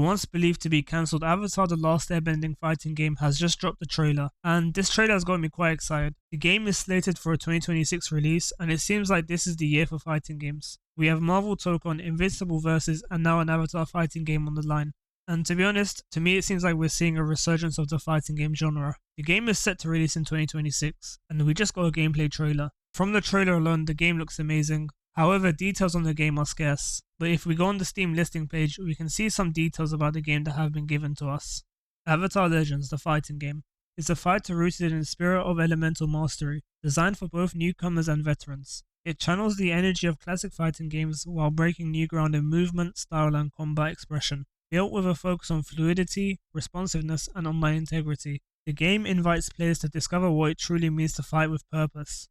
once believed to be cancelled Avatar The Last Airbending fighting game has just dropped a trailer, and this trailer has got me quite excited. The game is slated for a 2026 release, and it seems like this is the year for fighting games. We have Marvel took on Invincible Versus and now an Avatar fighting game on the line. And to be honest, to me it seems like we're seeing a resurgence of the fighting game genre. The game is set to release in 2026, and we just got a gameplay trailer. From the trailer alone, the game looks amazing. However, details on the game are scarce, but if we go on the Steam listing page, we can see some details about the game that have been given to us. Avatar Legends, the fighting game, is a fighter rooted in the spirit of elemental mastery, designed for both newcomers and veterans. It channels the energy of classic fighting games while breaking new ground in movement, style and combat expression. Built with a focus on fluidity, responsiveness and online integrity, the game invites players to discover what it truly means to fight with purpose.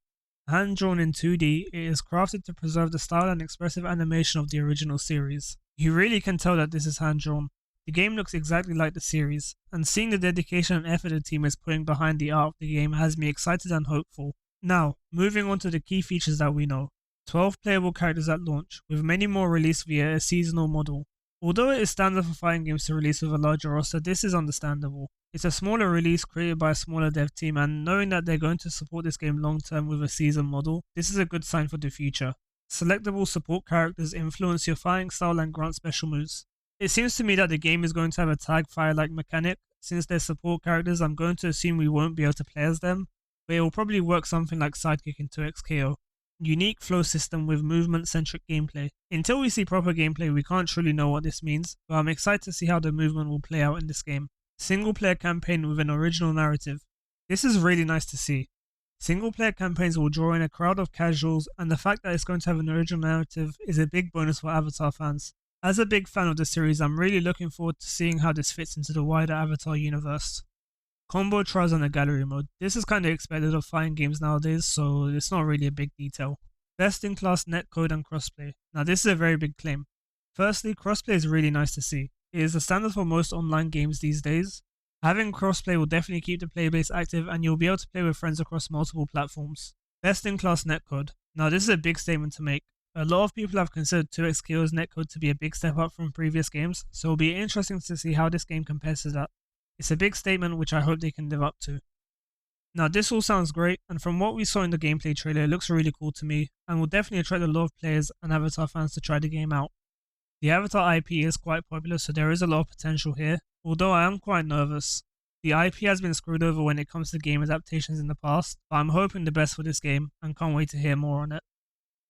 Hand-drawn in 2D, it is crafted to preserve the style and expressive animation of the original series. You really can tell that this is hand-drawn. The game looks exactly like the series, and seeing the dedication and effort the team is putting behind the art of the game has me excited and hopeful. Now, moving on to the key features that we know. 12 playable characters at launch, with many more released via a seasonal model. Although it is standard for fighting games to release with a larger roster, this is understandable. It's a smaller release created by a smaller dev team, and knowing that they're going to support this game long term with a season model, this is a good sign for the future. Selectable support characters influence your fighting style and grant special moves. It seems to me that the game is going to have a tag fire-like mechanic. Since they're support characters, I'm going to assume we won't be able to play as them, but it will probably work something like Sidekick in 2XKO. Unique flow system with movement-centric gameplay. Until we see proper gameplay, we can't truly know what this means, but I'm excited to see how the movement will play out in this game. Single player campaign with an original narrative. This is really nice to see. Single player campaigns will draw in a crowd of casuals, and the fact that it's going to have an original narrative is a big bonus for Avatar fans. As a big fan of the series, I'm really looking forward to seeing how this fits into the wider Avatar universe. Combo trials and a gallery mode. This is kind of expected of fighting games nowadays, so it's not really a big detail. Best in class netcode and crossplay. Now this is a very big claim. Firstly, crossplay is really nice to see. It is the standard for most online games these days. Having crossplay will definitely keep the player base active, and you'll be able to play with friends across multiple platforms. Best in class netcode. Now this is a big statement to make. A lot of people have considered 2XKO's netcode to be a big step up from previous games, so it'll be interesting to see how this game compares to that. It's a big statement which I hope they can live up to. Now this all sounds great, and from what we saw in the gameplay trailer, it looks really cool to me, and will definitely attract a lot of players and Avatar fans to try the game out. The Avatar IP is quite popular, so there is a lot of potential here, although I am quite nervous. The IP has been screwed over when it comes to game adaptations in the past, but I'm hoping the best for this game and can't wait to hear more on it.